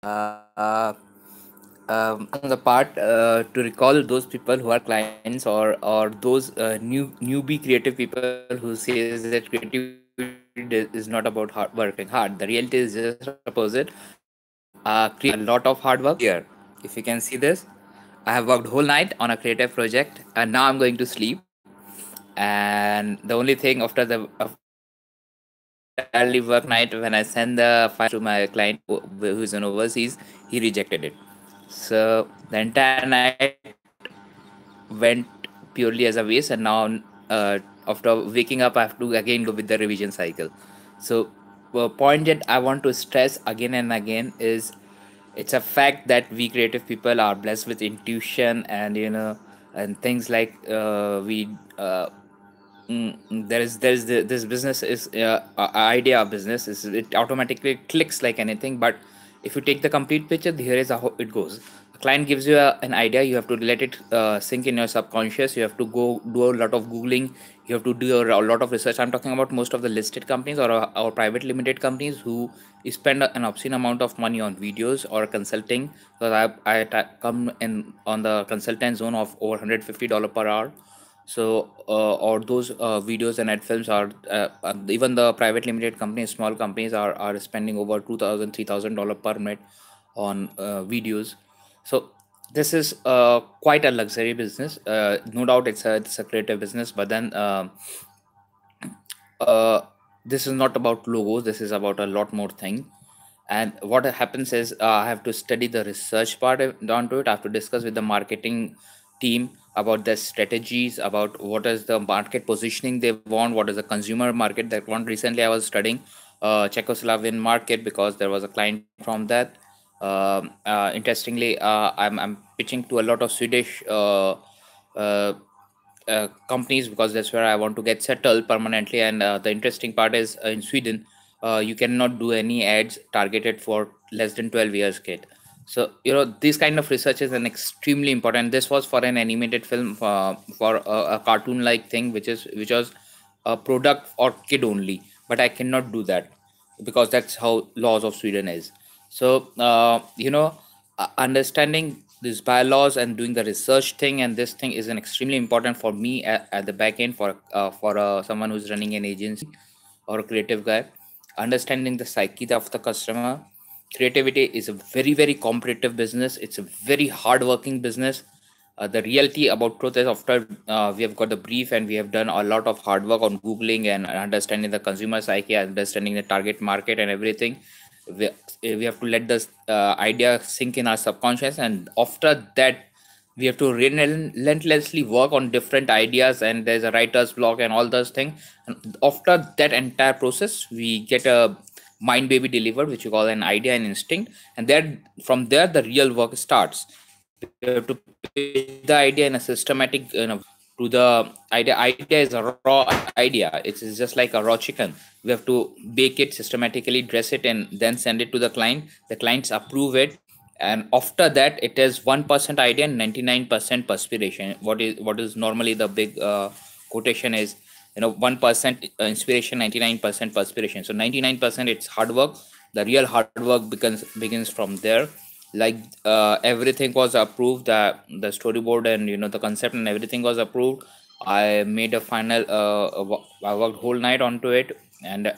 uh, on the part to recall those people who are clients or those newbie creative people who says that creativity is not about working hard. The reality is just opposite. Creativity requires a lot of hard work. Here, if you can see this, I have worked whole night on a creative project, and now I'm going to sleep. And the only thing after the entirely work night, when I send the file to my client who is in overseas, he rejected it. So the entire night went purely as a waste, and now after waking up, I have to again go with the revision cycle. So the point that I want to stress again and again is it's a fact that we creative people are blessed with intuition, and and things like we there's this business is idea of business is it automatically clicks like anything. But if you take the complete picture, here is how it goes. A client gives you an idea, you have to let it sink in your subconscious. You have to go do a lot of googling, you have to do a lot of research. I'm talking about most of the listed companies or private limited companies who spend an obscene amount of money on videos or consulting, because come in on the consultant zone of over $150 per hour. So or those videos and ad films are even the private limited companies, small companies are spending over 2000 $3000 per minute on videos. So this is quite a luxury business. No doubt it's a creative business, but then uh, this is not about logos, this is about a lot more thing. And what happens is I have to study the research part onto it. I have to discuss with the marketing team about their strategies, about what is the market positioning they want, what is the consumer market they want. Recently I was studying Czechoslovakian market because there was a client from that. Interestingly, I'm pitching to a lot of Swedish uh, companies because that's where I want to get settled permanently. And the interesting part is in Sweden, you cannot do any ads targeted for less than 12 years kid. So this kind of research is an extremely important. This was for an animated film, for a cartoon like thing, which was a product for kid only. But I cannot do that because that's how laws of Sweden is. So understanding these bylaws and doing the research thing and this thing is an extremely important for me at the back end for someone who's running an agency or a creative guy. Understanding the psyche of the customer. Creativity is a very very competitive business. It's a very hard working business. The reality about truth is after we have got the brief and we have done a lot of hard work on googling and understanding the consumer psyche, understanding the target market and everything. We have to let this idea sink in our subconscious, and after that we have to relentlessly work on different ideas, and there's a writer's block and all those things. And after that entire process we get a mind baby delivered, which you call an idea and instinct. And then from there the real work starts. We have to pitch the idea in a systematic to the idea is a raw idea. It's just like a raw chicken. We have to bake it systematically, dress it, and then send it to the client. The clients approve it, and after that it is 1% idea and 99% perspiration. What is normally the big quotation is, 1% inspiration, 99% perspiration. So 99% it's hard work. The real hard work begins from there. Like everything was approved, the storyboard and the concept and everything was approved. I made a final I worked whole night onto it. And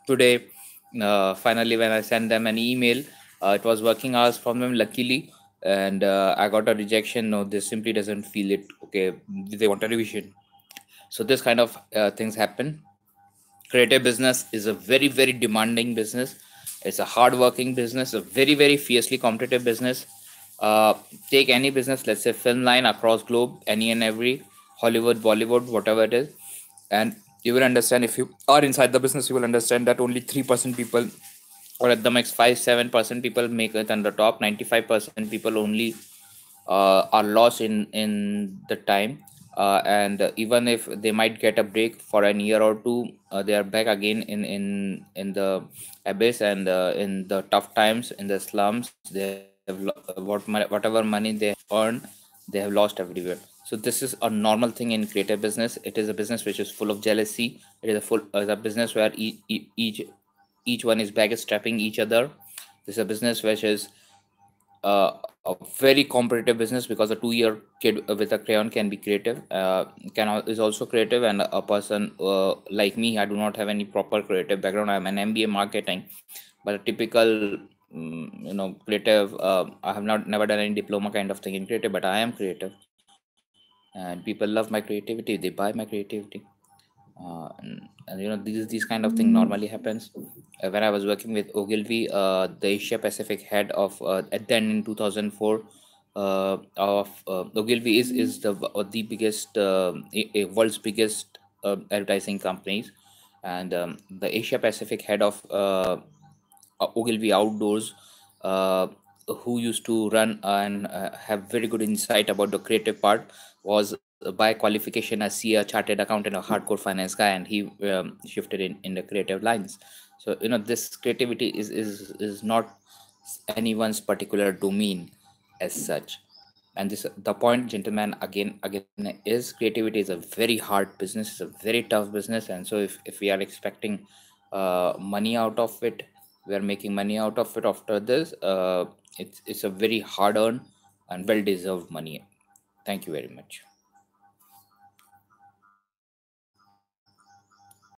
today, finally when I sent them an email, it was working hours from them luckily. And I got a rejection. No, this simply doesn't feel it. Okay, they want a revision. So this kind of things happen. Creative business is a very very demanding business. It's a hard working business, a very very fiercely competitive business. uh, Take any business, let's say film line across globe, any and every, Hollywood, Bollywood, whatever it is. And you will understand, if you are inside the business, you will understand that only 3% people, or at the max 5-7% people make it on the top. 95% people only are lost in the time. And even if they might get a break for an year or two, they are back again in the abyss, and in the tough times, in the slums. They have whatever money they earned, they have lost everywhere. So this is a normal thing in creative business. It is a business which is full of jealousy. It is a business where each one is backstabbing each other. This is a business which is a very competitive business, because a 2-year kid with a crayon can be creative, is also creative, and a person like me, I do not have any proper creative background. I'm an MBA marketing, but a typical creative. I have not never done any diploma kind of thing in creative, but I am creative, and people love my creativity. They buy my creativity, and these kind of thing normally happens. When I was working with Ogilvy, the Asia Pacific head of at then in 2004 of Ogilvy is the biggest world's biggest advertising companies, and the Asia Pacific head of Ogilvy Outdoors, who used to run and have very good insight about the creative part, was by qualification a CA, chartered accountant, a hardcore finance guy, and he shifted in the creative lines. So this creativity is not anyone's particular domain as such. And this the point, gentlemen, again is creativity is a very hard business. It's a very tough business, and so if we are expecting money out of it, we are making money out of it after this, it's a very hard earned and well deserved money. Thank you very much.